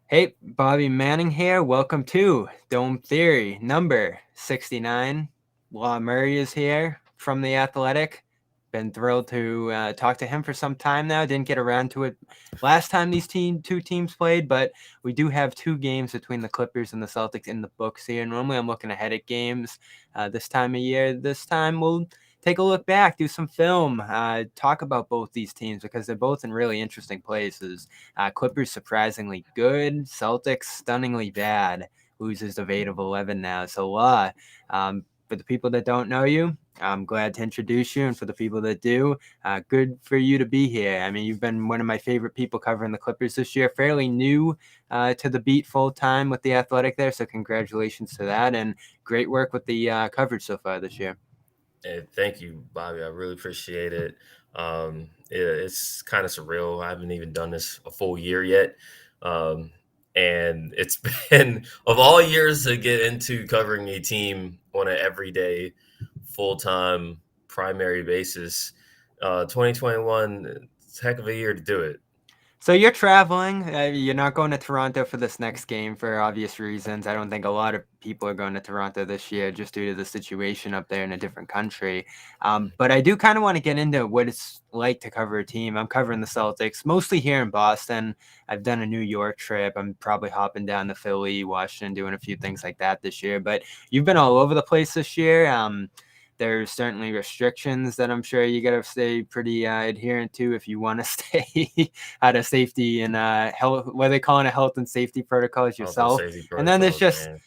Hey, Bobby Manning here. Welcome to Dome Theory number 69. Law Murray is here from The Athletic. Been thrilled to talk to him for some time now. Didn't get around to it last time these two teams played, but we do have two games between the Clippers and the Celtics in the books here. Normally I'm looking ahead at games this time of year. This time we'll take a look back, do some film, talk about both these teams because they're both in really interesting places. Clippers surprisingly good. Celtics stunningly bad. Losers of 8 of 11 now. So, for the people that don't know you, I'm glad to introduce you. And for the people that do, good for you to be here. I mean, you've been one of my favorite people covering the Clippers this year. Fairly new to the beat full time with The Athletic there. So, congratulations to that. And great work with the coverage so far this year. Hey, thank you, Bobby. I really appreciate it. It's kind of surreal. I haven't even done this a full year yet. Um, and it's been, of all years to get into covering a team on an everyday, full time, primary basis, 2021, it's a heck of a year to do it. So you're traveling. You're not going to Toronto for this next game for obvious reasons. I don't think a lot of people are going to Toronto this year just due to the situation up there in a different country. But I do kind of want to get into what it's like to cover a team. I'm covering the Celtics, mostly here in Boston. I've done a New York trip. I'm probably hopping down to Philly, Washington, doing a few things like that this year. But you've been all over the place this year. There's certainly restrictions that I'm sure you got to stay pretty adherent to if you want to stay out of safety and health, what are they calling it, health and safety protocols Health and yourself. safety And then there's protocols, just, man.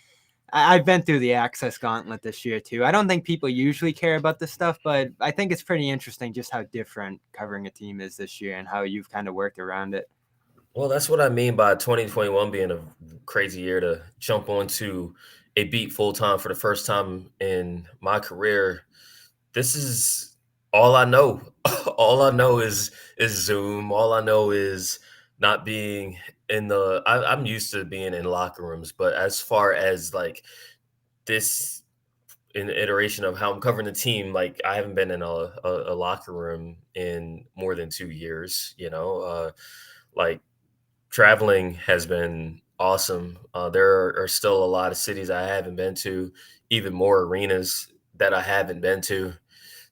I've been through the access gauntlet this year too. I don't think people usually care about this stuff, but I think it's pretty interesting just how different covering a team is this year and how you've kind of worked around it. Well, that's what I mean by 2021 being a crazy year to jump onto a beat full time for the first time in my career. This is all I know. All I know is Zoom. All I know is not being in I'm used to being in locker rooms, but as far as like this an iteration of how I'm covering the team, like I haven't been in a locker room in more than 2 years. Like traveling has been awesome. There are still a lot of cities I haven't been to, even more arenas that I haven't been to.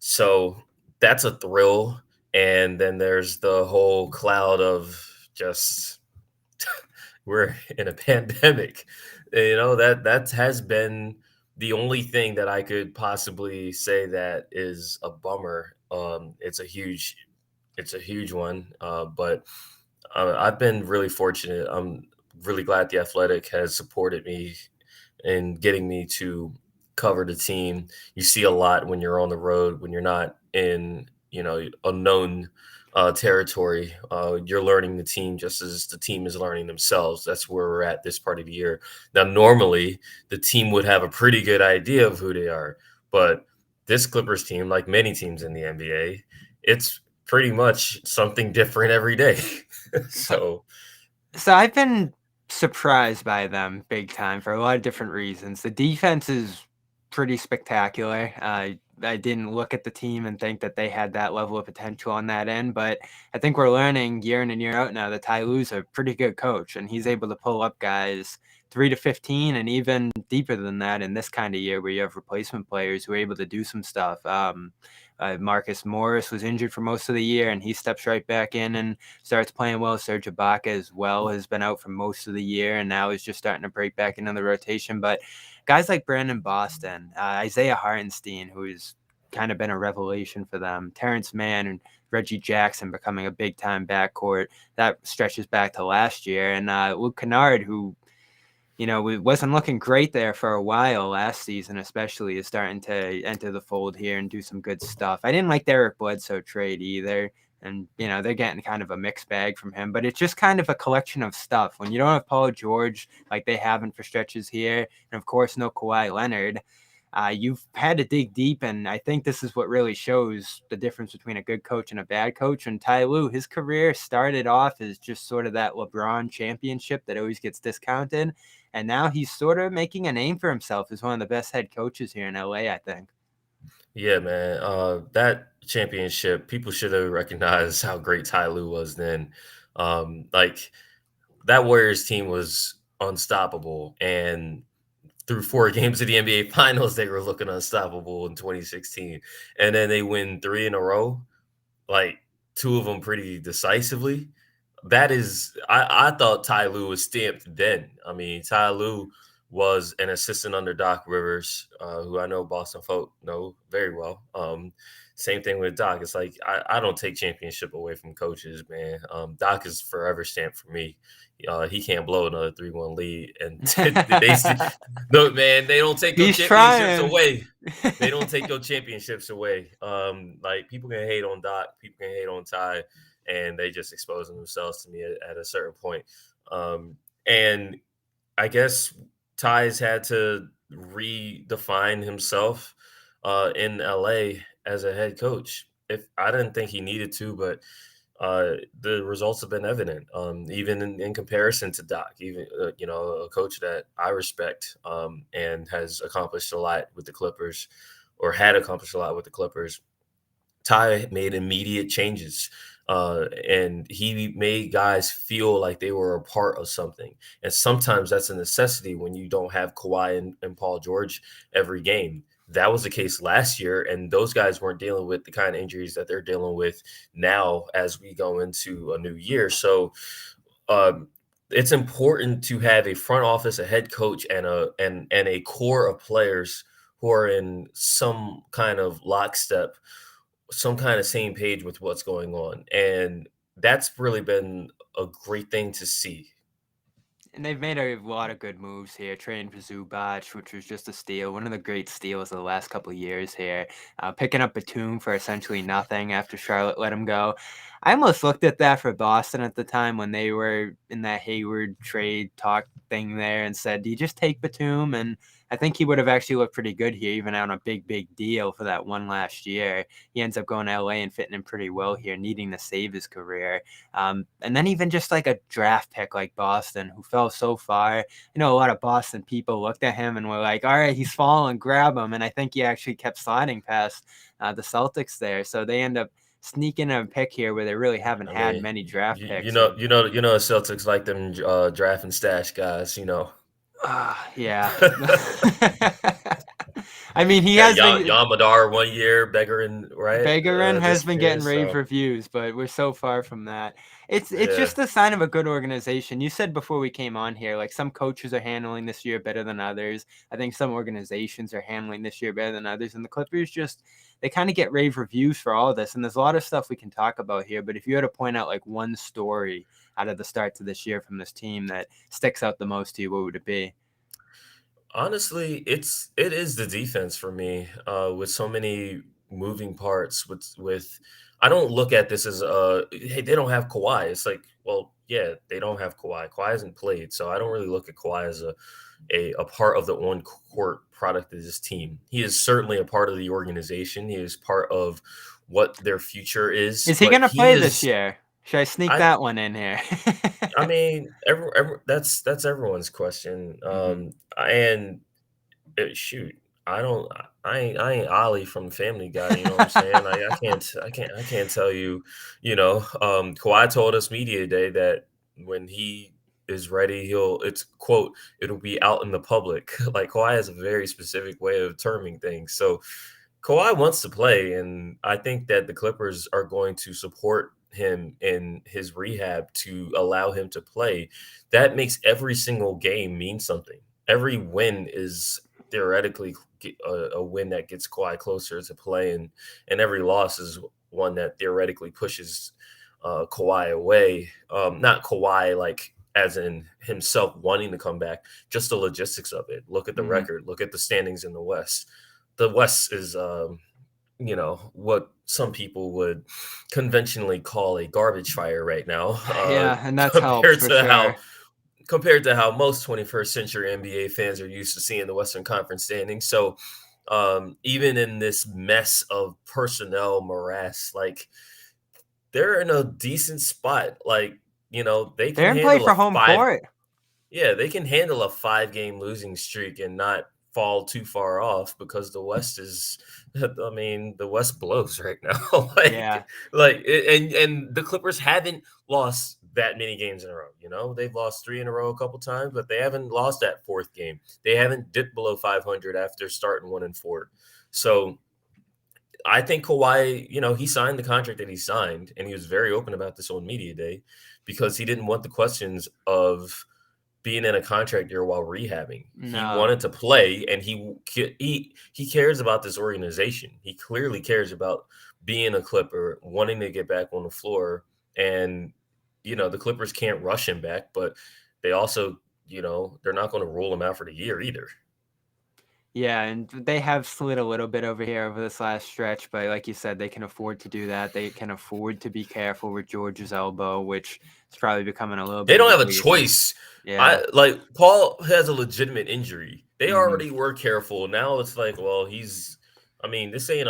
So that's a thrill. And then there's the whole cloud of just we're in a pandemic. That has been the only thing that I could possibly say that is a bummer. It's a huge one, but I've been really fortunate. I'm really glad the Athletic has supported me in getting me to cover the team. You see a lot when you're on the road, when you're not in, unknown territory. You're learning the team just as the team is learning themselves. That's where we're at this part of the year. Now, normally the team would have a pretty good idea of who they are, but this Clippers team, like many teams in the NBA, it's pretty much something different every day. So, So so I've been surprised by them big time for a lot of different reasons. The defense is pretty spectacular. I didn't look at the team and think that they had that level of potential on that end, but I think we're learning year in and year out now that Ty Lue's a pretty good coach, and he's able to pull up guys 3 to 15 and even deeper than that in this kind of year where you have replacement players who are able to do some stuff. Marcus Morris was injured for most of the year, and he steps right back in and starts playing well. Serge Ibaka as well has been out for most of the year, and now is just starting to break back into the rotation. But guys like Brandon Boston, Isaiah Hartenstein, who's kind of been a revelation for them, Terrence Mann and Reggie Jackson becoming a big-time backcourt. That stretches back to last year. And Luke Kennard, who we wasn't looking great there for a while last season, especially is starting to enter the fold here and do some good stuff. I didn't like the Eric Bledsoe trade either. And, they're getting kind of a mixed bag from him, but it's just kind of a collection of stuff. When you don't have Paul George like they haven't for stretches here, and of course, no Kawhi Leonard, you've had to dig deep. And I think this is what really shows the difference between a good coach and a bad coach. And Ty Lue, his career started off as just sort of that LeBron championship that always gets discounted. And now he's sort of making a name for himself as one of the best head coaches here in LA, I think. yeah, man, that championship, people should have recognized how great Ty Lue was then. Like that Warriors team was unstoppable, and through 4 games of the NBA Finals, they were looking unstoppable in 2016, and then they win 3 in a row, like 2 of them pretty decisively. That is, I thought Ty Lue was stamped then. I mean, Ty Lue was an assistant under Doc Rivers, who I know Boston folk know very well. Same thing with Doc. It's like I don't take championship away from coaches, man. Doc is forever stamped for me. He can't blow another 3-1 lead, and they no, man. They don't take your He's championships trying. away. They don't take your championships away. Like people can hate on Doc, people can hate on Ty, and they just exposing themselves to me at a certain point. And I guess Ty's had to redefine himself in LA as a head coach. If I didn't think he needed to, but the results have been evident. Even in comparison to Doc, even a coach that I respect and has accomplished a lot with the Clippers, or had accomplished a lot with the Clippers. Ty made immediate changes. And he made guys feel like they were a part of something. And sometimes that's a necessity when you don't have Kawhi and Paul George every game. That was the case last year, and those guys weren't dealing with the kind of injuries that they're dealing with now as we go into a new year. So um, it's important to have a front office, a head coach, and a core of players who are in some kind of lockstep, some kind of same page with what's going on. And that's really been a great thing to see. And they've made a lot of good moves here. Trading for Zubac, which was just a steal, one of the great steals of the last couple of years here. Picking up Batum for essentially nothing after Charlotte let him go. I almost looked at that for Boston at the time when they were in that Hayward trade talk thing there and said, do you just take Batum? And I think he would have actually looked pretty good here, even on a big, big deal for that one last year. He ends up going to LA and fitting in pretty well here, needing to save his career. And then even just like a draft pick like Boston, who fell so far. A lot of Boston people looked at him and were like, all right, he's falling, grab him. And I think he actually kept sliding past the Celtics there. So they end up sneaking a pick here where they really haven't I had mean, many draft you, you picks. know, And you know, you know, the Celtics like them draft and stash guys. yeah. I mean, he Yeah, has been. Yamadar 1 year, Beggarin, right? Begarin has been getting Disappears. rave So reviews, but we're so far from that. It's yeah, just a sign of a good organization. You said before we came on here, like some coaches are handling this year better than others. I think some organizations are handling this year better than others, and the Clippers just they kind of get rave reviews for all of this. And there's a lot of stuff we can talk about here, but if you had to point out like one story out of the start to this year from this team that sticks out the most to you, what would it be? honestly, it is the defense for me. With so many moving parts, with I don't look at this as hey, they don't have Kawhi. It's like, well, yeah, they don't have Kawhi. Kawhi hasn't played, so I don't really look at Kawhi as a part of the on court product of this team. He is certainly a part of the organization. He is part of what their future is, Is he but gonna he play this is. year? Should I sneak I that one in here? I mean, that's everyone's question. hmm And shoot, I ain't Ollie from Family Guy. You know what I'm saying? I can't tell you. Kawhi told us media day that when he is ready, it's quote, it'll be out in the public. Like Kawhi has a very specific way of terming things. So Kawhi wants to play, and I think that the Clippers are going to support him in his rehab to allow him to play. That makes every single game mean something. Every win is theoretically a win that gets Kawhi closer to play, and every loss is one that theoretically pushes Kawhi away. Not Kawhi like as in himself wanting to come back, just the logistics of it. Look at the hmm record. Look at the standings in the West. The West is, what some people would conventionally call a garbage fire right now, Yeah, and that's helped compared for to sure. how compared to how most 21st century NBA fans are used to seeing the Western Conference standings. So, even in this mess of personnel morass, like they're in a decent spot. Like, they can They're in play handle a for home five. court. Yeah, they can handle a 5-game losing streak and not fall too far off because the West is I mean, the West blows right now. like Yeah. like and the Clippers haven't lost that many games in a row. You know, they've lost 3 in a row a couple times, but they haven't lost that fourth game. They haven't dipped below 500 after starting 1-4. So I think Kawhi, he signed the contract that he signed, and he was very open about this on media day because he didn't want the questions of being in a contract year while rehabbing. He No. wanted to play, and he cares about this organization. He clearly cares about being a Clipper, wanting to get back on the floor, and the Clippers can't rush him back, but they also, they're not going to rule him out for the year either. Yeah, and they have slid a little bit over here over this last stretch, but like you said, they can afford to do that. They can afford to be careful with George's elbow, which is probably becoming a little They bit of don't a have a bleeding. choice. Yeah. Paul has a legitimate injury. They Hmm. already were careful. Now it's like, well, this ain't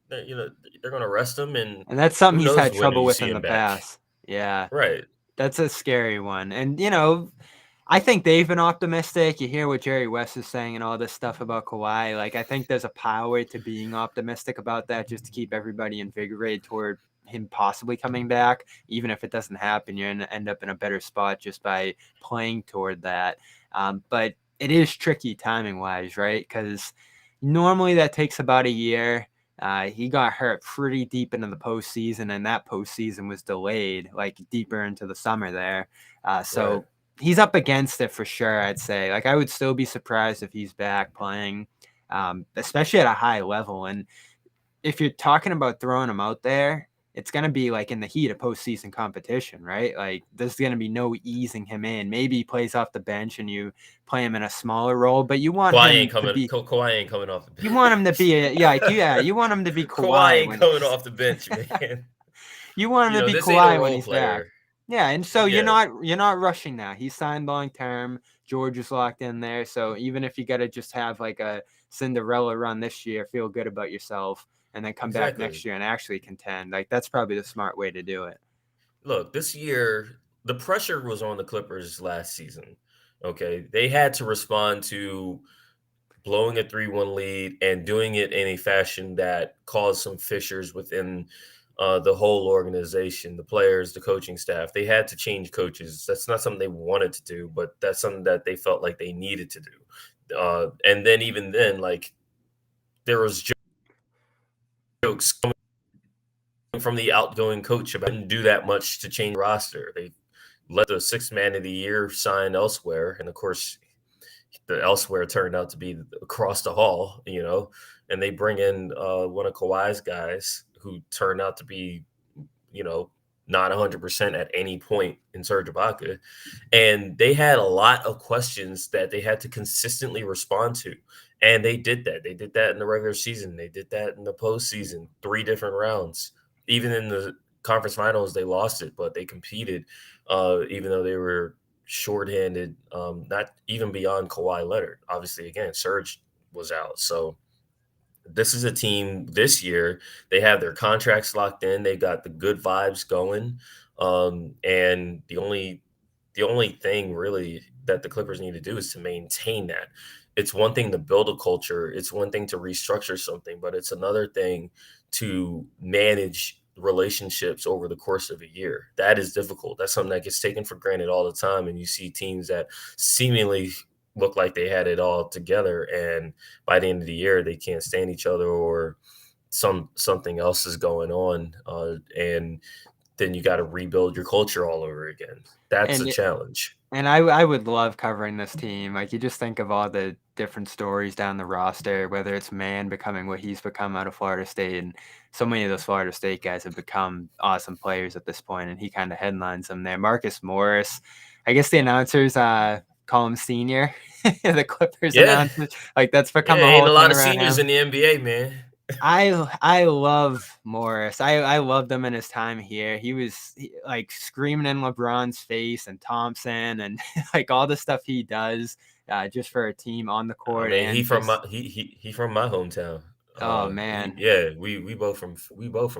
they're gonna rest him, and And that's something who he's knows had when trouble you with see in him the back. past. Yeah. Right. That's a scary one. And, I think they've been optimistic. You hear what Jerry West is saying and all this stuff about Kawhi. Like, I think there's a power to being optimistic about that just to keep everybody invigorated toward him possibly coming back. Even if it doesn't happen, you're going to end up in a better spot just by playing toward that. But it is tricky timing wise, right? Because normally that takes about a year. He got hurt pretty deep into the postseason, and that postseason was delayed, like deeper into the summer there. Right. So he's up against it for sure, I'd say. Like, I would still be surprised if he's back playing, especially at a high level. And if you're talking about throwing him out there, it's going to be like in the heat of postseason competition, right? Like, there's going to be no easing him in. Maybe he plays off the bench and you play him in a smaller role, but you want him to be. Kawhi ain't coming off the You want him to be bench. you want him to be Kawhi Kawhi ain't when coming he's off the bench, man. you want him to be This ain't a Kawhi when role he's back. player. Yeah, and so you're Yeah, not rushing that. He's signed long term. George is locked in there. So even if you got to just have like a Cinderella run this year, feel good about yourself, and then come back next exactly. year and actually contend. Like, that's probably the smart way to do it. Look, this year the pressure was on the Clippers last season. Okay, they had to respond to blowing a 3-1 lead and doing it in a fashion that caused some fissures within the whole organization, the players, the coaching staff. They had to change coaches. That's not something they wanted to do, but that's something that they felt like they needed to do. And then even then, like there was jokes coming from the outgoing coach about didn't do that much to change the roster. They let the sixth man of the year sign elsewhere, and of course, the elsewhere turned out to be across the hall, and they bring in one of Kawhi's guys who turned out to be, you know, not 100% at any point in Serge Ibaka. And they had a lot of questions that they had to consistently respond to. And they did that. They did that in the regular season. They did that in the postseason, 3 different rounds. Even in the conference finals, they lost it, but they competed, even though they were shorthanded, not even beyond Kawhi Leonard. Obviously, again, Serge was out. So this is a team this year. They have their contracts locked in. They got the good vibes going. And the only thing really that the Clippers need to do is to maintain that. It's one thing to build a culture, it's one thing to restructure something, but it's another thing to manage relationships over the course of a year. That is difficult. That's something that gets taken for granted all the time. And you see teams that seemingly look like they had it all together, and by the end of the year they can't stand each other, or something else is going on, and then you got to rebuild your culture all over again. That's a And challenge. And I would love covering this team. Like, you just think of all the different stories down the roster, whether it's Man becoming what he's become out of Florida State, and so many of those Florida State guys have become awesome players at this point, and he kind of headlines them there. Marcus Morris, I guess the announcers call him senior. The Clippers Yeah, announcers, like, that's yeah. become a Ain't whole a lot thing of around seniors him. in the NBA, man. I love Morris. I loved him in his time here. He was like screaming in LeBron's face and Thompson and like all the stuff he does just for a team on the I court mean, he and from my just he from my hometown. oh man. Yeah, we both from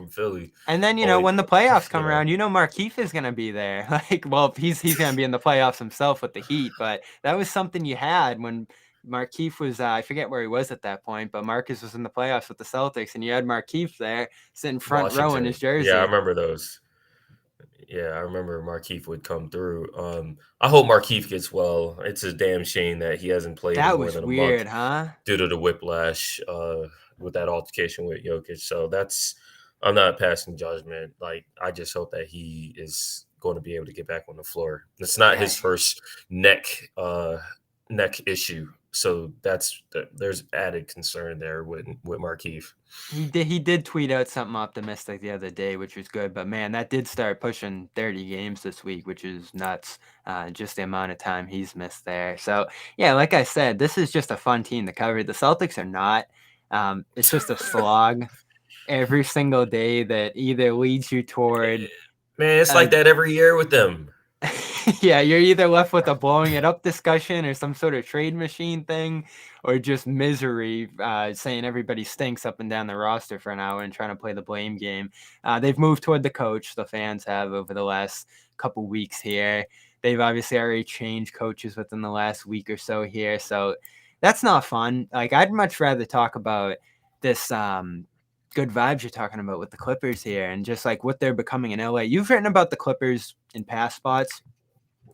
Philly. And then, Only, when the playoffs you come know, around, Markieff is going to be there. Like, well, he's going to be in the playoffs himself with the Heat, but that was something you had when Markieff was, I forget where he was at that point, but Marcus was in the playoffs with the Celtics, and you had Markieff there sitting front row in his Washington. Yeah, I jersey. remember those. Yeah, I remember Markeith would come through. I hope Markeith gets well. It's a damn shame that he hasn't played in That more was than a month weird, huh? due to the whiplash with that altercation with Jokic. So that's I'm not passing judgment. Like I just hope that he is going to be able to get back on the floor. It's not Yeah, his first neck issue. So there's added concern there with Markeith. he did tweet out something optimistic the other day, which was good. But man, that did start pushing 30 games this week, which is nuts. Just the amount of time he's missed there. So yeah, like I said, this is just a fun team to cover. The Celtics are not. It's just a slog every single day that either leads you toward Man, it's a like that every year with them. yeah, you're either left with a blowing it up discussion or some sort of trade machine thing, or just misery, saying everybody stinks up and down the roster for an hour and trying to play the blame game. They've moved toward the coach, the fans have, over the last couple weeks here. They've obviously already changed coaches within the last week or so here. So that's not fun. Like, I'd much rather talk about this good vibes you're talking about with the Clippers here and just like what they're becoming in LA. You've written about the Clippers in past spots.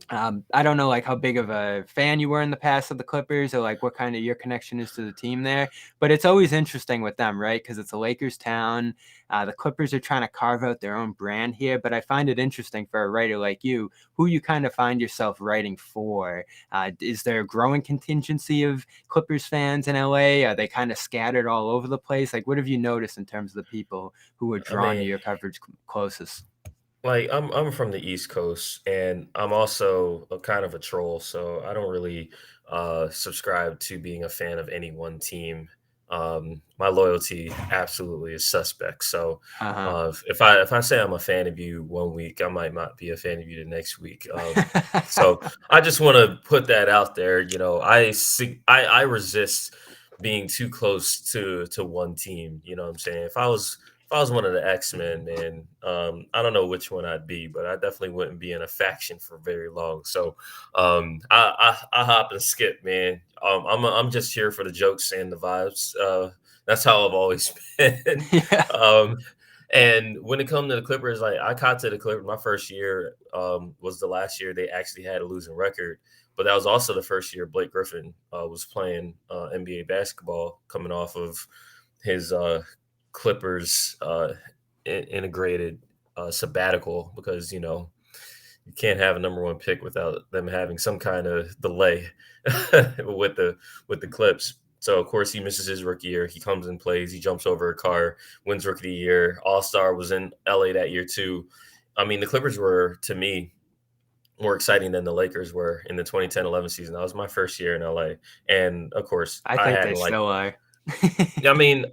I don't know like how big of a fan you were in the past of the Clippers or like what kind of your connection is to the team there, but it's always interesting with them, right? Because it's a Lakers town. The Clippers are trying to carve out their own brand here, but I find it interesting for a writer like you, who you kind of find yourself writing for. Is there a growing contingency of Clippers fans in LA? Are they kind of scattered all over the place? Like, what have you noticed in terms of the people who are I drawn to mean, your coverage closest? like I'm from the East Coast, and I'm also a kind of a troll, so I don't really subscribe to being a fan of any one team. My loyalty absolutely is suspect. So Uh if I say I'm a fan of you one week, I might not be a fan of you the next week. So huh. I just want to put that out there. You know, I resist being too close to one team. You know what I'm saying? If I was one of the X-Men, man, I don't know which one I'd be, but I definitely wouldn't be in a faction for very long. So I hop and skip, man. I'm just here for the jokes and the vibes. That's how I've always been. Yeah. um, and when it comes to the Clippers, like I caught to the Clippers, my first year was the last year they actually had a losing record. But that was also the first year Blake Griffin was playing NBA basketball, coming off of his Clippers integrated sabbatical because you can't have a number one pick without them having some kind of delay with the Clips. So of course he misses his rookie year. He comes and plays. He jumps over a car, wins rookie of the year. All Star was in LA that year too. I mean, the Clippers were to me more exciting than the Lakers were in the 2010-11 season. That was my first year in LA, and of course I I think they hadn't liked. still are. I mean,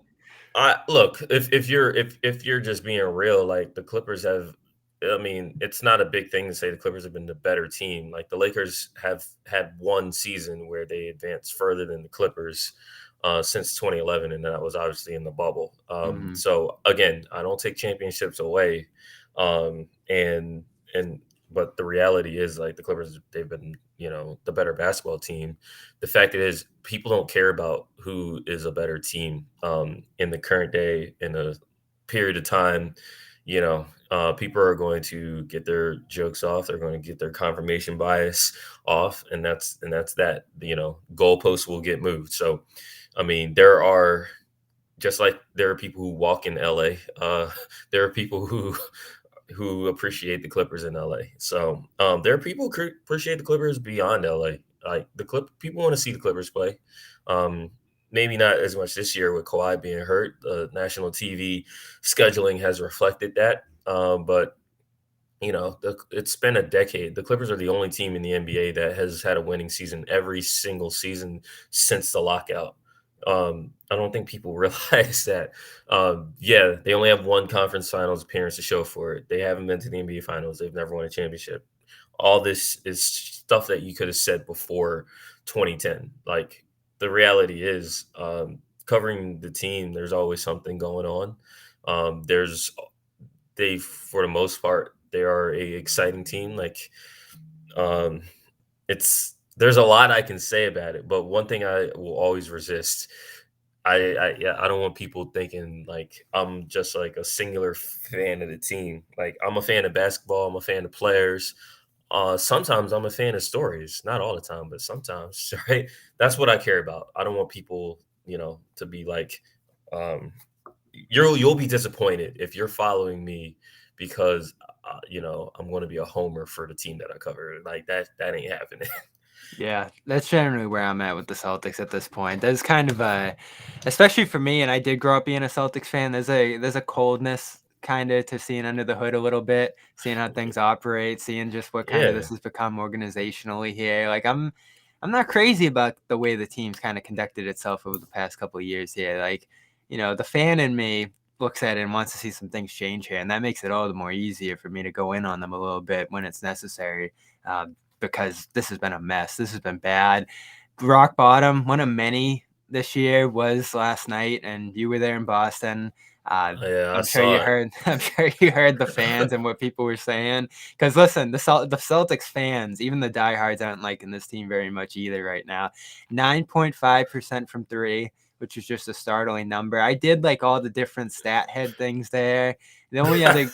I look if you're just being real, like the Clippers have. I mean, it's not a big thing to say the Clippers have been the better team. Like the Lakers have had one season where they advanced further than the Clippers since 2011, and that was obviously in the bubble. Mhm. So again, I don't take championships away, and but the reality is like the Clippers, they've been the better basketball team. The fact is, people don't care about who is a better team in the current day in a period of time. People are going to get their jokes off. They're going to get their confirmation bias off, and that's that. Goalposts will get moved. So, I mean, there are just like there are people who walk in LA. There are people who appreciate the Clippers in LA. So there are people who appreciate the Clippers beyond LA. Like people want to see the Clippers play. Um, Maybe not as much this year with Kawhi being hurt. The national TV scheduling has reflected that. But it's been a decade. The Clippers are the only team in the NBA that has had a winning season every single season since the lockout. I don't think people realize that. Yeah, they only have one conference finals appearance to show for it. They haven't been to the NBA finals. They've never won a championship. All this is stuff that you could have said before 2010. Like the reality is, covering the team, there's always something going on. There's they for the most part they are a exciting team. Like um it's there's a lot I can say about it, but one thing I will always resist. Yeah, I don't want people thinking like I'm just like a singular fan of the team. Like I'm a fan of basketball, I'm a fan of players. Sometimes I'm a fan of stories, not all the time, but sometimes, right? That's what I care about. I don't want people, to be like, um, you'll be disappointed if you're following me because I'm going to be a homer for the team that I cover. Like that ain't happening. Yeah, that's generally where I'm at with the Celtics at this point. There's kind of a, especially for me, and I did grow up being a Celtics fan. There's a coldness kind of to seeing under the hood a little bit, seeing how things operate, seeing just what kind of Yeah, this has become organizationally here. Like I'm not crazy about the way the team's kind of conducted itself over the past couple of years here. Like, the fan in me looks at it and wants to see some things change here, and that makes it all the more easier for me to go in on them a little bit when it's necessary. Because this has been a mess. This has been bad. Rock bottom, one of many this year was last night, and you were there in Boston. yeah, I I'm sure you saw it. heard. I'm sure you heard the fans and what people were saying. Because listen, the Celtics fans, even the diehards, aren't liking this team very much either right now. 9.5% from three, which is just a startling number. I did like all the different stat head things there. The only other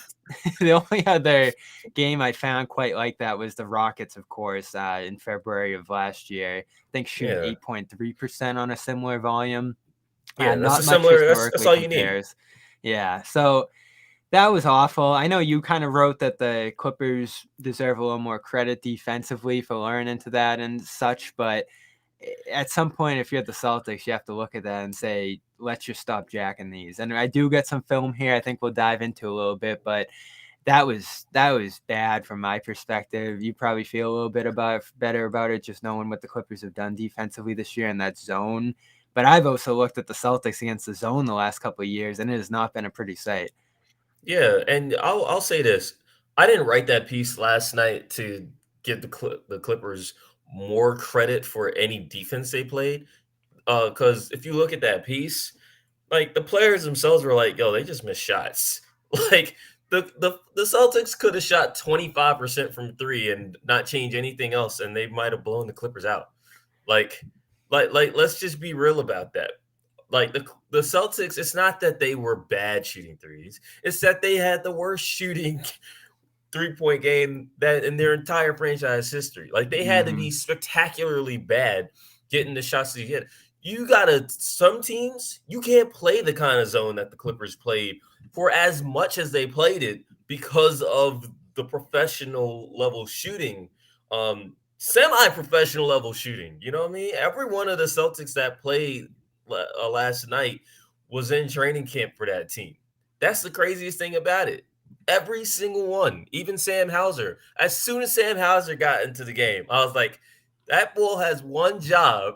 the only other game I found quite like that was the Rockets, of course, in February of last year. I think shooting Yeah, 8.3% on a similar volume. yeah, that's a Not much similar. That's historically all you need. compares. Yeah, so that was awful. I know you kind of wrote that the Clippers deserve a little more credit defensively for learning into that and such, but at some point, if you're the Celtics, you have to look at that and say, let's just stop jacking these. And I do get some film here I think we'll dive into a little bit, but that was bad from my perspective. You probably feel a little bit better about it just knowing what the Clippers have done defensively this year in that zone. But I've also looked at the Celtics against the zone the last couple of years, and it has not been a pretty sight. Yeah, and I'll say this: I didn't write that piece last night to give the Clippers more credit for any defense they played. Because if you look at that piece, like the players themselves were like, "Yo, they just missed shots." Like the Celtics could have shot 25% from three and not change anything else, and they might have blown the Clippers out. Like, let's just be real about that. Like the Celtics, it's not that they were bad shooting threes; it's that they had the worst shooting 3-point game that in their entire franchise history. Like they had to Mm-hmm. be spectacularly bad getting the shots that you get. You gotta some teams you can't play the kind of zone that the Clippers played for as much as they played it because of the professional level shooting, semi-professional level shooting. You know what I mean? Every one of the Celtics that played last night was in training camp for that team. That's the craziest thing about it. Every single one, even Sam Hauser. As soon as Sam Hauser got into the game, I was like, that bull has one job.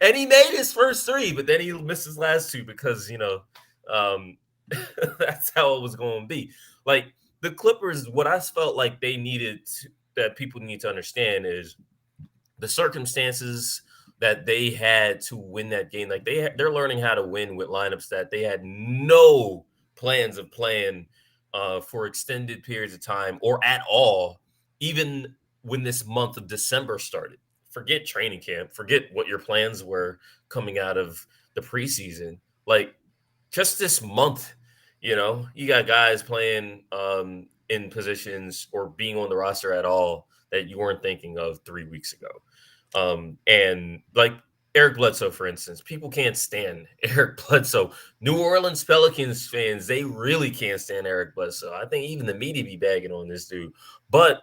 And he made his first three, but then he missed his last two because, um, that's how it was going to be. Like the Clippers, what I felt like that people need to understand is the circumstances that they had to win that game. Like they're learning how to win with lineups that they had no plans of playing for extended periods of time or at all, even when this month of December started. Forget training camp, forget what your plans were coming out of the preseason. Like just this month, you got guys playing in positions or being on the roster at all that you weren't thinking of 3 weeks ago. And like Eric Bledsoe, for instance, people can't stand Eric Bledsoe. New Orleans Pelicans fans, they really can't stand Eric Bledsoe. I think even the media be bagging on this dude. But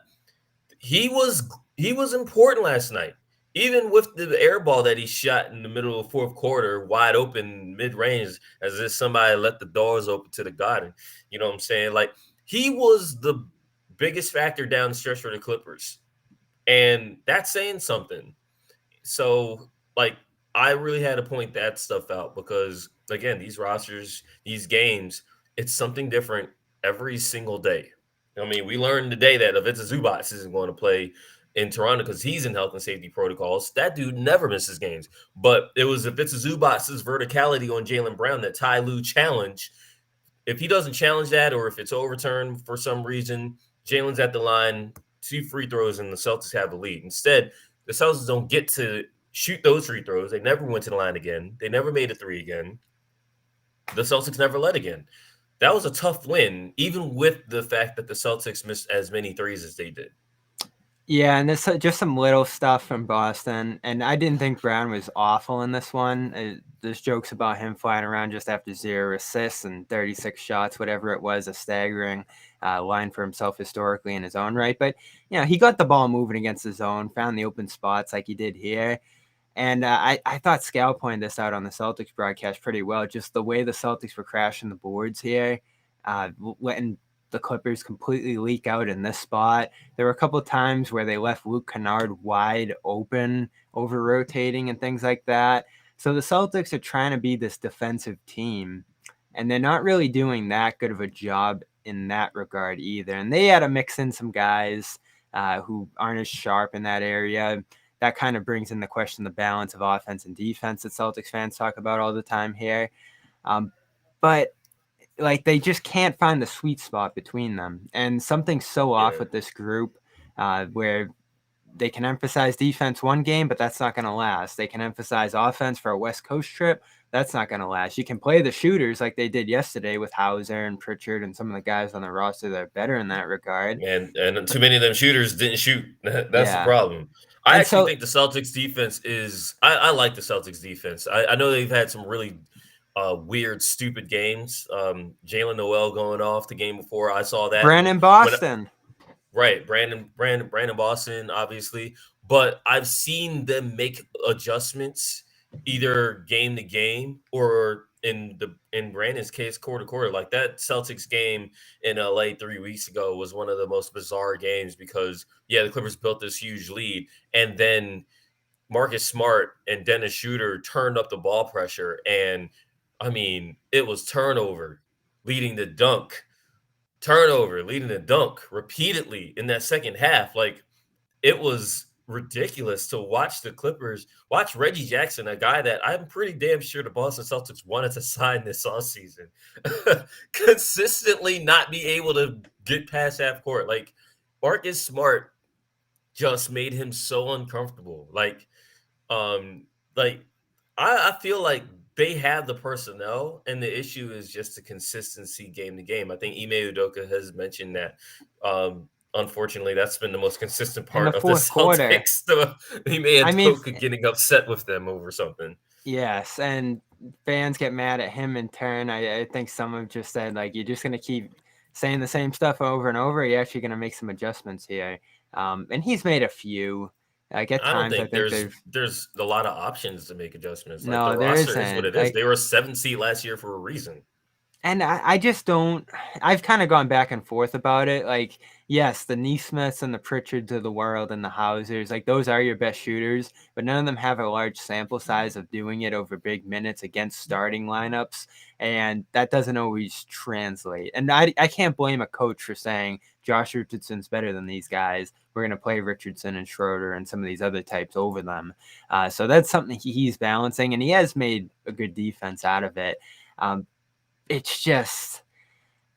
he was important last night. Even with the air ball that he shot in the middle of the fourth quarter, wide open, mid range, as if somebody let the doors open to the garden. You know what I'm saying? Like he was the biggest factor down the stretch for the Clippers, and that's saying something. So, like, I really had to point that stuff out because, again, these rosters, these games, it's something different every single day. I mean, we learned today that if it's a Zubats isn't going to play in Toronto because he's in health and safety protocols. That dude never misses games. But it was if it's a Zubats' verticality on Jalen Brown that Ty Lue challenged. If he doesn't challenge that, or if it's overturned for some reason, Jalen's at the line, 2 free throws, and the Celtics have the lead. Instead, the Celtics don't get to shoot those free throws. They never went to the line again. They never made a three again. The Celtics never led again. That was a tough win, even with the fact that the Celtics missed as many threes as they did. Yeah, and there's just some little stuff from Boston, and I didn't think Brown was awful in this one. There's jokes about him flying around just after 0 assists and 36 shots, whatever it was, a staggering line for himself historically in his own right. But, he got the ball moving against the zone, found the open spots like he did here. And I thought Scal pointed this out on the Celtics broadcast pretty well. Just the way the Celtics were crashing the boards here, letting the Clippers completely leak out in this spot. There were a couple of times where they left Luke Kennard wide open, over rotating and things like that. So the Celtics are trying to be this defensive team, and they're not really doing that good of a job in that regard either. And they had to mix in some guys who aren't as sharp in that area. That kind of brings in the question the balance of offense and defense that Celtics fans talk about all the time here. But like they just can't find the sweet spot between them. And something's so off Yeah. with this group where they can emphasize defense one game, but that's not going to last. They can emphasize offense for a West Coast trip. That's not going to last. You can play the shooters like they did yesterday with Hauser and Pritchard and some of the guys on the roster that are better in that regard. And too many of them shooters didn't shoot. That's the Yeah. problem. I And actually so think the Celtics defense is. I like the Celtics defense. I know they've had some really weird, stupid games. Jalen Noel going off the game before. I saw that Brandon when Boston. right, Brandon Boston, obviously, but I've seen them make adjustments either game to game or in Brandon's case quarter to quarter. Like that Celtics game in LA 3 weeks ago was one of the most bizarre games because the Clippers built this huge lead and then Marcus Smart and Dennis Schroeder turned up the ball pressure and I mean it was leading to dunk turnover, leading to dunk repeatedly in that second half. Like it was ridiculous to watch the Clippers, watch Reggie Jackson, a guy that I'm pretty damn sure the Boston Celtics wanted to sign this offseason, consistently not be able to get past half court. Like Marcus Smart just made him so uncomfortable. Um, like I feel like they have the personnel, and the issue is just the consistency game to game. I think Ime Udoka has mentioned that. Unfortunately, that's been the most consistent in the part of the fourth quarter. Celtics. The Ime I mean, Udoka getting upset with them over something. yes, and fans get mad at him in turn. I think some have just said, like, you're just going to keep saying the same stuff over and over. You're actually going to make some adjustments here. And he's made a few. Like, at I don't times, I think think they've. there's a lot of options to make adjustments. Like the No, there roster is what isn't. it is. Like, They were a 7 seed last year for a reason. and I just don't. I've kind of gone back and forth about it. Like, yes, the Neesmiths and the Pritchards of the world and the Hausers, like those are your best shooters, but none of them have a large sample size of doing it over big minutes against starting lineups, and that doesn't always translate. And I can't blame a coach for saying Josh Richardson's better than these guys. We're going to play Richardson and Schroeder and some of these other types over them. So that's something he's balancing, and he has made a good defense out of it. It's just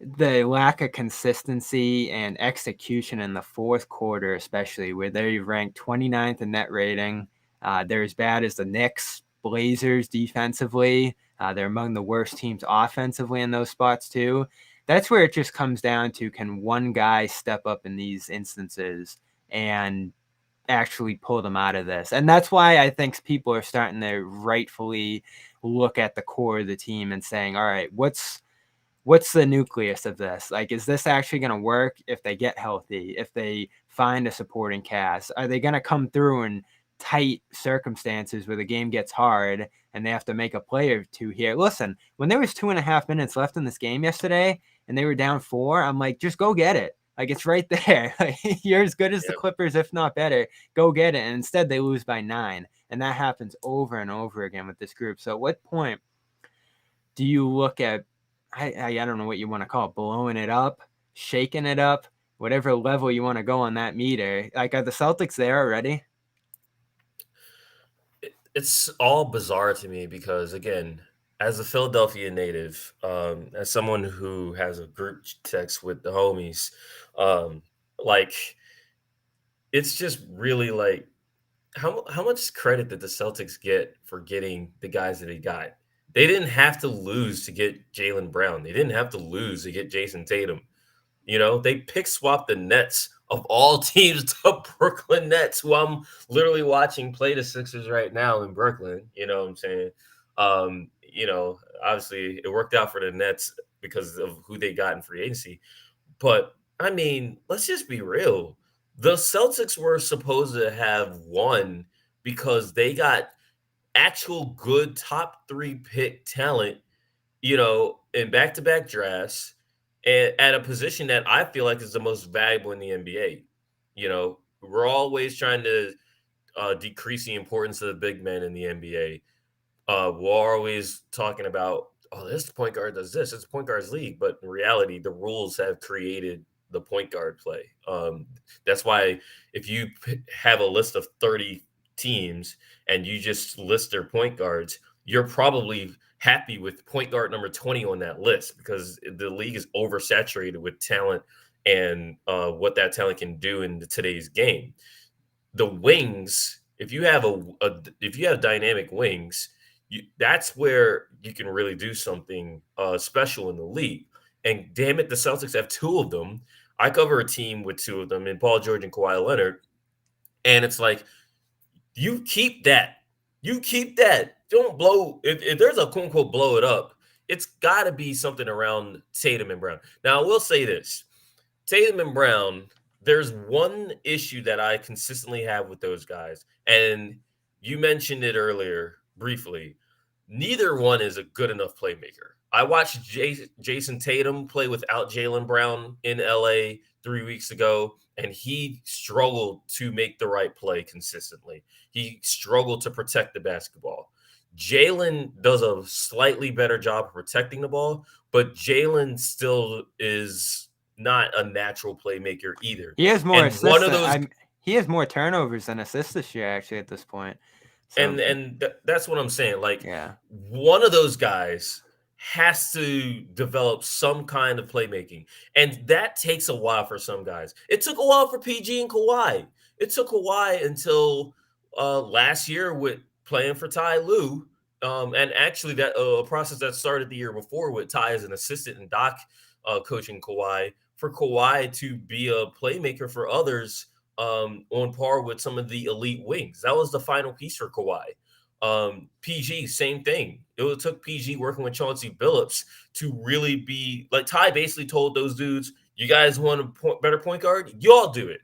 the lack of consistency and execution in the fourth quarter, especially where they ranked 29th in net rating. They're as bad as the Knicks, Blazers defensively. They're among the worst teams offensively in those spots, too. That's where it just comes down to, can one guy step up in these instances and actually pull them out of this? And that's why I think people are starting to rightfully look at the core of the team and saying, all right, what's the nucleus of this? Like, is this actually going to work if they get healthy, if they find a supporting cast? Are they going to come through in tight circumstances where the game gets hard and they have to make a play or two here? Listen, when there was 2.5 minutes left in this game yesterday and they were down 4, I'm like, just go get it. Like, it's right there. Like, you're as good as the Yep. Clippers, if not better. Go get it. And instead, they lose by 9. And that happens over and over again with this group. So at what point do you look at, I don't know what you want to call it, blowing it up, shaking it up, whatever level you want to go on that meter? Like, are the Celtics there already? It's all bizarre to me because, again, as a Philadelphia native, as someone who has a group text with the homies, like it's just really like how much credit did the Celtics get for getting the guys that they got? They didn't have to lose to get Jaylen Brown. They didn't have to lose to get Jason Tatum. You know, they pick swapped the Nets of all teams to Brooklyn Nets, who I'm literally watching play the Sixers right now in Brooklyn. You know what I'm saying? Obviously it worked out for the Nets because of who they got in free agency. But I mean, let's just be real. The Celtics were supposed to have won because they got actual good top three pick talent, in back to back drafts and at a position that I feel like is the most valuable in the NBA. We're always trying to decrease the importance of the big men in the NBA. We're always talking about, oh, this point guard does this. It's a point guard's league, but in reality, the rules have created the point guard play. That's why if you have a list of 30 teams and you just list their point guards, you're probably happy with point guard number 20 on that list because the league is oversaturated with talent and what that talent can do in today's game. The wings, if you have if you have dynamic wings, that's where you can really do something special in the league. And damn it, the Celtics have two of them. I cover a team with two of them, in Paul George and Kawhi Leonard, and it's like you keep that. You keep that. Don't blow. If there's a quote unquote blow it up, it's got to be something around Tatum and Brown. Now, I will say this: Tatum and Brown, there's one issue that I consistently have with those guys, and you mentioned it earlier briefly. Neither one is a good enough playmaker. I watched Jason Tatum play without Jaylen Brown in LA 3 weeks ago, and he struggled to make the right play consistently. He struggled to protect the basketball. Jaylen does a slightly better job of protecting the ball, but Jaylen still is not a natural playmaker either. He has more And one assists of those he has more turnovers than assists this year actually at this point. So that's what I'm saying. Like yeah. one of those guys has to develop some kind of playmaking, and that takes a while for some guys. It took a while for PG and Kawhi. It took Kawhi until last year with playing for Ty Lue, and actually that a process that started the year before with Ty as an assistant and Doc coaching Kawhi for Kawhi to be a playmaker for others on par with some of the elite wings. That was the final piece for Kawhi. PG, same thing. It took PG working with Chauncey Billups to really be like Ty basically told those dudes, you guys want a better point guard? Y'all do it.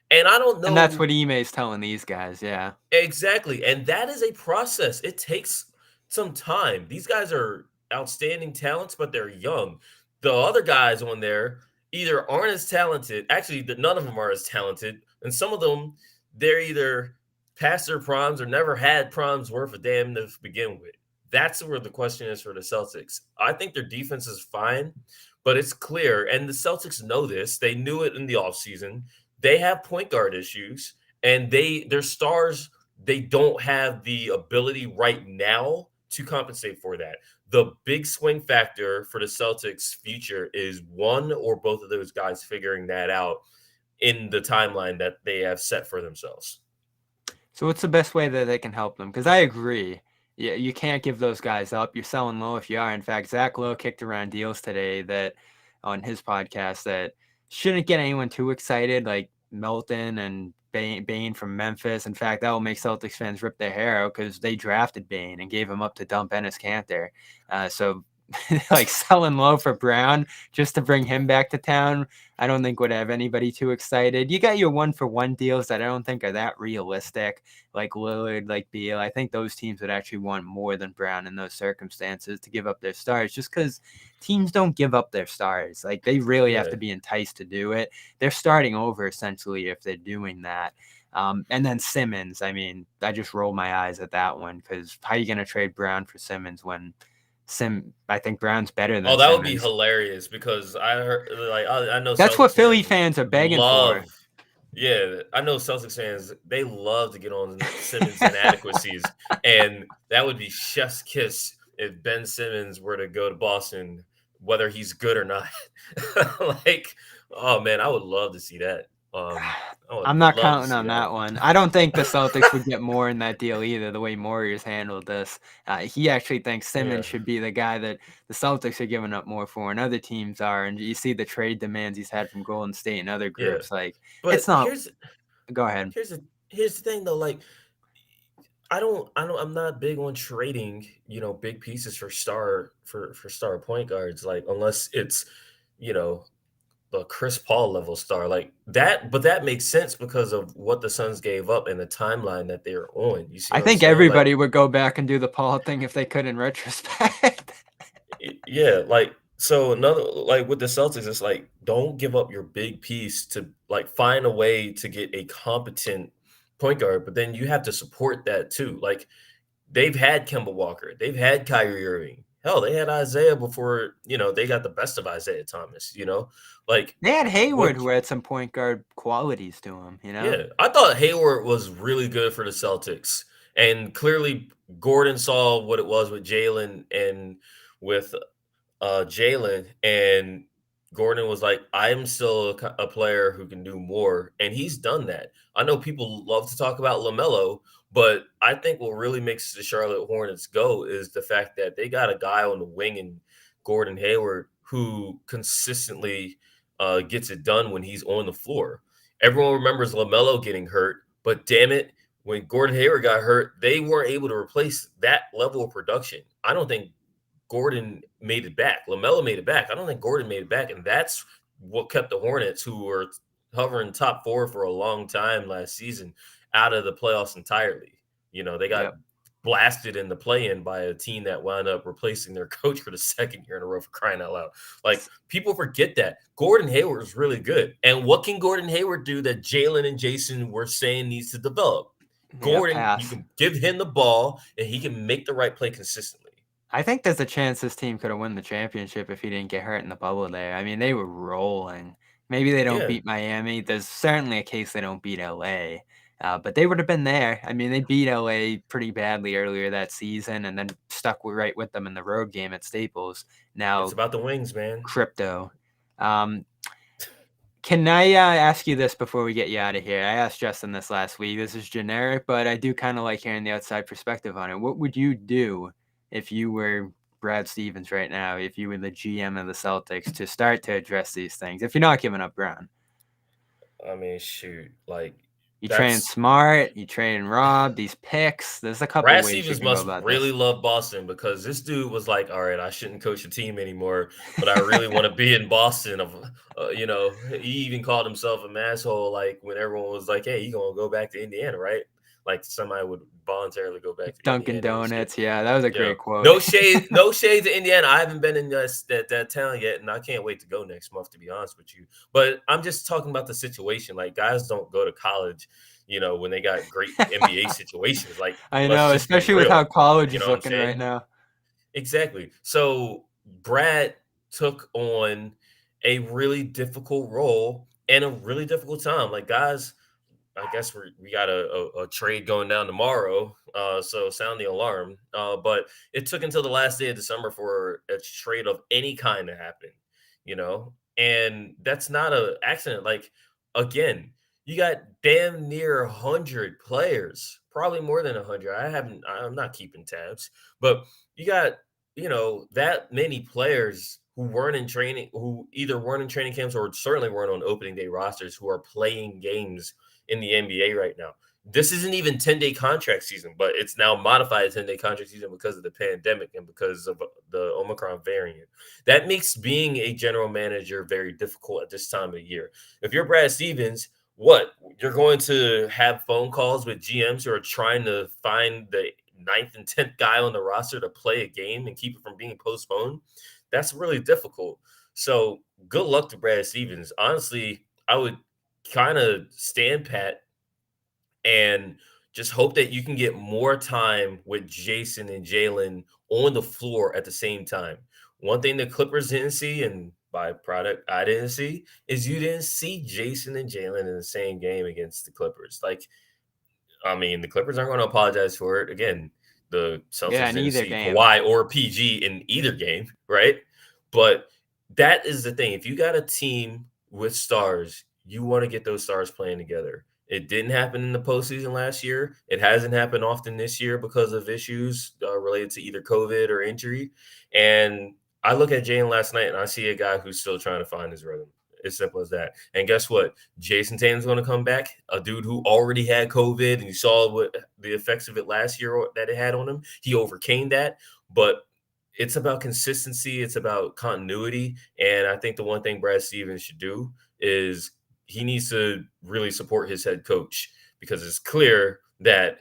And I don't And that's know what Ime's telling these guys, yeah. exactly. And that is a process. It takes some time. These guys are outstanding talents, but they're young. The other guys on there either aren't as talented. Actually, none of them are as talented. And some of them, they're either past their primes or never had primes worth a damn to begin with. That's where the question is for the Celtics. I think their defense is fine, but it's clear. And the Celtics know this. They knew it in the offseason. They have point guard issues, and their stars they don't have the ability right now to compensate for that. The big swing factor for the Celtics' future is one or both of those guys figuring that out in the timeline that they have set for themselves. So what's the best way that they can help them? Because I agree. Yeah, you can't give those guys up. You're selling low if you are. In fact, Zach Lowe kicked around deals today that on his podcast that shouldn't get anyone too excited, like Melton and Bane from Memphis. In fact, that will make Celtics fans rip their hair out because they drafted Bane and gave him up to dump Ennis Cantor. So like selling low for Brown just to bring him back to town, I don't think would have anybody too excited. You got your 1-for-1 deals that I don't think are that realistic, like Lillard, like Beal. I think those teams would actually want more than Brown in those circumstances to give up their stars, just because teams don't give up their stars. Like they really have Yeah. to be enticed to do it. They're starting over essentially if they're doing that. And then Simmons, I mean, I just roll my eyes at that one because how are you going to trade Brown for Simmons when I think Brown's better Oh, than that would be Simmons. hilarious because I heard like I know That's what Celtics Philly fans fans are begging love. for. Yeah, I know Celtics fans, they love to get on Simmons' inadequacies, and that would be chef's kiss if Ben Simmons were to go to Boston, whether he's good or not. Like, oh man, I would love to see that. I would I'm not love to counting see on that. that one. I don't think the Celtics would get more in that deal either, the way Warriors handled this. He actually thinks Yeah, Simmons should be the guy that the Celtics are giving up more for, and other teams are. And you see the trade demands he's had from Golden State and other yeah. groups. Like, it's But not. Go ahead. here's the thing though. Like, I'm not big on trading, big pieces for star point guards. Like, unless it's, you know, the Chris Paul level star like that. But that makes sense because of what the Suns gave up and the timeline that they're on. You see I what I'm think saying? Like, everybody would go back and do the Paul thing if they could in retrospect. yeah, like so another like with the Celtics, it's like don't give up your big piece to like find a way to get a competent point guard, but then you have to support that too. Like they've had Kemba Walker, they've had Kyrie Irving. Hell, they had Isaiah before, they got the best of Isaiah Thomas. Like They had Hayward, what who had some point guard qualities to him. yeah, I thought Hayward was really good for the Celtics. And clearly Gordon saw what it was with Jalen and with Jalen, and Gordon was like, "I'm still a player who can do more," and he's done that. I know people love to talk about Lamelo, but I think what really makes the Charlotte Hornets go is the fact that they got a guy on the wing in Gordon Hayward who consistently gets it done when he's on the floor. Everyone remembers Lamelo getting hurt, but damn it, when Gordon Hayward got hurt, they weren't able to replace that level of production. I don't think Gordon made it back. LaMelo made it back. I don't think Gordon made it back, and that's what kept the Hornets, who were hovering top four for a long time last season, out of the playoffs entirely. They got Yep. blasted in the play-in by a team that wound up replacing their coach for the second year in a row, for crying out loud. Like, people forget that Gordon Hayward is really good, and what can Gordon Hayward do that Jalen and Jason were saying needs to develop? Yep. Gordon, you Pass. can give him the ball, and he can make the right play consistently. I think there's a chance this team could have won the championship if he didn't get hurt in the bubble there. I mean, they were rolling. Maybe they don't Yeah, beat Miami. There's certainly a case they don't beat LA. But they would have been there. I mean, they beat LA pretty badly earlier that season and then stuck right with them in the road game at Staples. it's Now, about the wings, man. crypto. Um, can I ask you this before we get you out of here? I asked Justin this last week. This is generic, but I do kind of like hearing the outside perspective on it. What would you do if you were Brad Stevens right now, if you were the GM of the Celtics, to start to address these things? If you're not giving up ground, I mean, shoot, like you train that's smart, you train Rob, these picks. There's a couple Brad ways you Stevens can go must about really this. love Boston because this dude was like, "All right, I shouldn't coach a team anymore, but I really want to be in Boston." He even called himself an asshole. Like when everyone was like, "Hey, you gonna go back to Indiana, right?" Like somebody would voluntarily go back to Dunkin' Indiana and shit. Donuts, yeah, that was a You know, great quote. no shade, no shade to Indiana. I haven't been in that town yet, and I can't wait to go next month. To be honest with you, but I'm just talking about the situation. Like guys don't go to college, when they got great NBA situations. Like I let's know, just be especially with how real. college You is know what I'm looking right saying? now. Exactly. So Brad took on a really difficult role and a really difficult time. Like guys, I guess we got a trade going down tomorrow. So sound the alarm. But it took until the last day of December for a trade of any kind to happen, and that's not an accident. Like again, you got damn near 100 players, probably more than 100. I'm not keeping tabs, but you got that many players who weren't in training, who either weren't in training camps or certainly weren't on opening day rosters, who are playing games in the NBA right now. This isn't even 10-day contract season, but it's now modified 10-day contract season because of the pandemic and because of the Omicron variant. That makes being a general manager very difficult at this time of the year. If you're Brad Stevens, what? You're going to have phone calls with GMs who are trying to find the ninth and 10th guy on the roster to play a game and keep it from being postponed. That's really difficult. So good luck to Brad Stevens. Honestly, I would kind of stand pat and just hope that you can get more time with Jason and Jalen on the floor at the same time. One thing the Clippers didn't see, and byproduct I didn't see, is you didn't see Jason and Jalen in the same game against the Clippers. Like, I mean, the Clippers aren't going to apologize for it. Again, the Yeah, Celtics in didn't either see game. Kawhi or PG in either game, right? But that is the thing. If you got a team with stars, you want to get those stars playing together. It didn't happen in the postseason last year. It hasn't happened often this year because of issues related to either COVID or injury. And I look at Jalen last night and I see a guy who's still trying to find his rhythm. As simple as that. And guess what? Jason Tatum's going to come back, a dude who already had COVID, and you saw what the effects of it last year that it had on him. He overcame that, but it's about consistency. It's about continuity. And I think the one thing Brad Stevens should do is he needs to really support his head coach, because it's clear that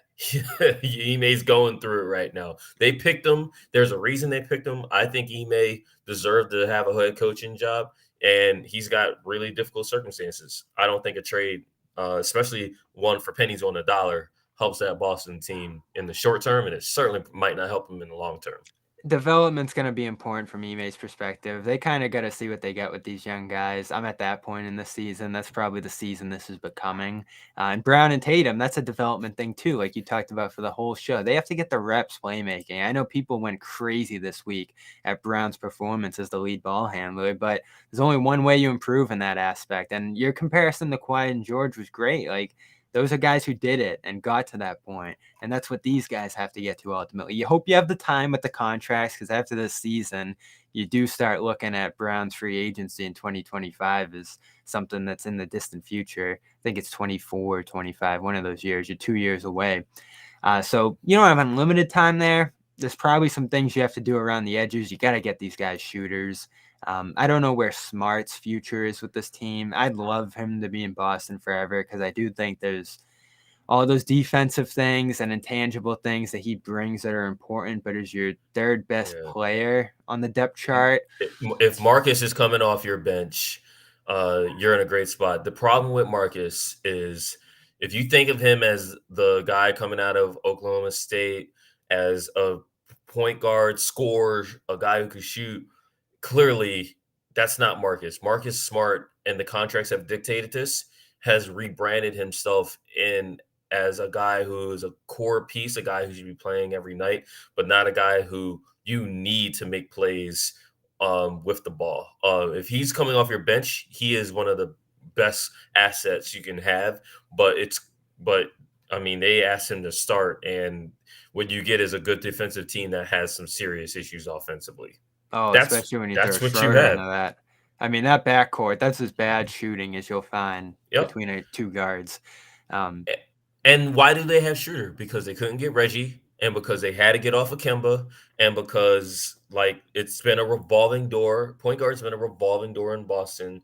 Ime's going through it right now. They picked him. There's a reason they picked him. I think Ime deserved to have a head coaching job, and he's got really difficult circumstances. I don't think a trade, especially one for pennies on the dollar, helps that Boston team in the short term, and it certainly might not help them in the long term. Development's going to be important from Ime's perspective. They kind of got to see what they get with these young guys. I'm at that point in the season. That's probably the season this is becoming. And Brown and Tatum, that's a development thing too, like you talked about for the whole show. They have to get the reps playmaking. I know people went crazy this week at Brown's performance as the lead ball handler, but there's only one way you improve in that aspect. And your comparison to Kawhi and George was great. Like, those are guys who did it and got to that point. And that's what these guys have to get to ultimately. You hope you have the time with the contracts, because after this season, you do start looking at Brown's free agency in 2025 as something that's in the distant future. I think it's 24 or 25, one of those years. You're 2 years away. So you don't have unlimited time there. There's probably some things you have to do around the edges. You got to get these guys shooters. I don't know where Smart's future is with this team. I'd love him to be in Boston forever, because I do think there's all those defensive things and intangible things that he brings that are important, but as your third best Yeah. player on the depth chart. If Marcus is coming off your bench, you're in a great spot. The problem with Marcus is, if you think of him as the guy coming out of Oklahoma State as a point guard, scorer, a guy who could shoot, clearly that's not Marcus. Marcus Smart, and the contracts have dictated this, has rebranded himself in as a guy who is a core piece, a guy who should be playing every night, but not a guy who you need to make plays with the ball. If he's coming off your bench, he is one of the best assets you can have. But I mean, they asked him to start, and what you get is a good defensive team that has some serious issues offensively. Oh, That's especially when you throw that's what you Schroeder have. into that. I mean, that backcourt, that's as bad shooting as you'll find Yep. between two guards. Um, And why do they have Shooter? Because they couldn't get Reggie, and because they had to get off of Kemba, and because like it's been a revolving door. Point guard's been a revolving door in Boston,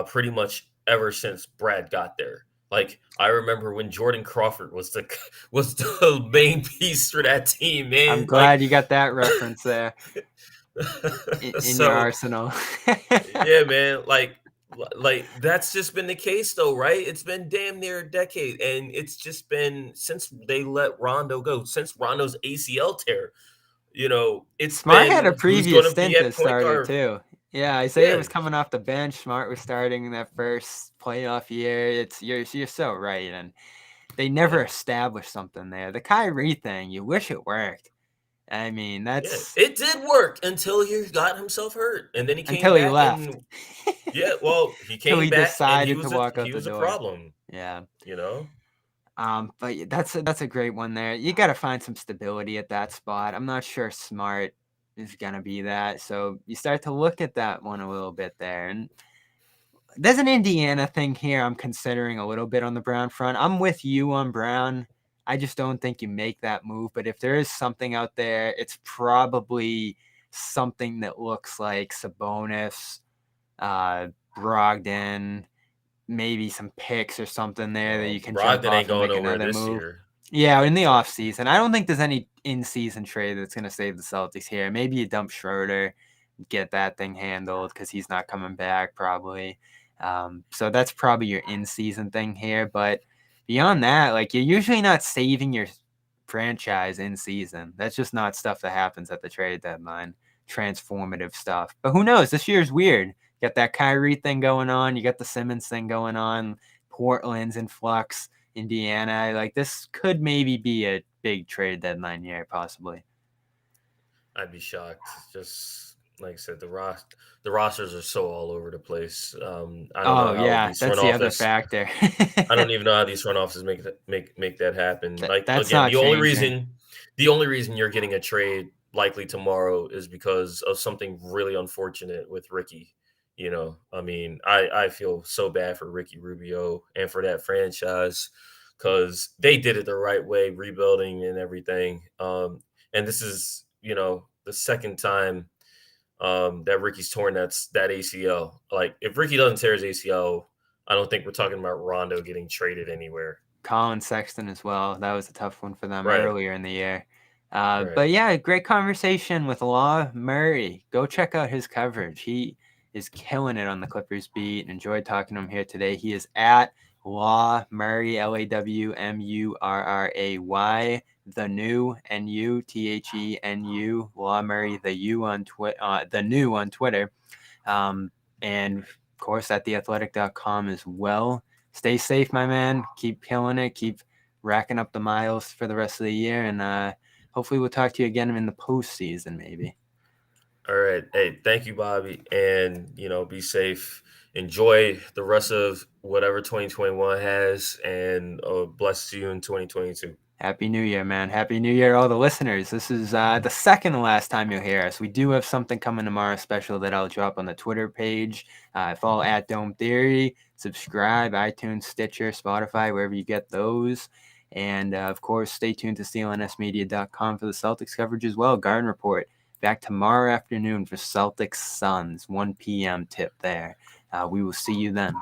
pretty much ever since Brad got there. Like, I remember when Jordan Crawford was the was the main piece for that team, I'm man. Like, glad you got that reference there in your so arsenal. yeah, man. Like that's just been the case, though, right? It's been damn near a decade, and it's just been since they let Rondo go, since Rondo's ACL tear. It's Smart had a been who's going previous to be stint at as point starter guard. too. Yeah, Isaiah Yeah, was coming off the bench. Smart was starting in that first playoff year. You're so right, and they never yeah, established something there. The Kyrie thing, you wish it worked. I mean, yeah. that's It did work until he got himself hurt, and then he came until he back, left. and yeah, well, he Till came he back, and he decided to was a walk out he the was a door. problem. Yeah. You know, But that's a great one there. You got to find some stability at that spot. I'm not sure Smart is gonna be that. So you start to look at that one a little bit there, and there's an Indiana thing here I'm considering a little bit on the Brown front. I'm with you on Brown. I just don't think you make that move. But if there is something out there, it's probably something that looks like Sabonis, uh, Brogdon, maybe some picks or something there that you can jump Brogdon ain't off and going make nowhere another this move. year. Yeah, in the So offseason. I don't think there's any in-season trade that's going to save the Celtics here. Maybe you dump Schroeder, get that thing handled because he's not coming back probably. So that's probably your in-season thing here. But beyond that, like, you're usually not saving your franchise in season. That's just not stuff that happens at the trade deadline. Transformative stuff. But who knows? This year's weird. You got that Kyrie thing going on. You got the Simmons thing going on. Portland's in flux. Indiana. Like, this could maybe be a big trade deadline year, possibly. I'd be shocked. Just like I said, the rosters are so all over the place. I don't know Oh how yeah, these front that's the other office. factor. I don't even know how these front offices make that happen. Like That's again, not changing. the only reason you're getting a trade likely tomorrow is because of something really unfortunate with Ricky. You know, I mean, I feel so bad for Ricky Rubio and for that franchise because they did it the right way, rebuilding and everything. And this is, you know, the second time that Ricky's torn that ACL. Like if Ricky doesn't tear his ACL, I don't think we're talking about Rondo getting traded anywhere. Colin Sexton as well. That was a tough one for them Right, earlier in the year. right. But yeah, great conversation with Law Murray. Go check out his coverage. He is killing it on the Clippers beat. Enjoyed talking to him here today. He is at Law Murray, LAWMURRAY, the new NUTHENU, Law Murray, the new on Twitter. And of course at theathletic.com as well. Stay safe, my man. Keep killing it. Keep racking up the miles for the rest of the year. And hopefully we'll talk to you again in the postseason, maybe. All right. Hey, thank you, Bobby. And, you know, be safe. Enjoy the rest of whatever 2021 has, and bless you in 2022. Happy New Year, man. Happy New Year, all the listeners. This is the second and last time you'll hear us. We do have something coming tomorrow special that I'll drop on the Twitter page. Follow at Dome Theory. Subscribe, iTunes, Stitcher, Spotify, wherever you get those. And of course, stay tuned to CLNSmedia.com for the Celtics coverage as well. Garden Report back tomorrow afternoon for Celtics Suns, 1 p.m. tip there. We will see you then.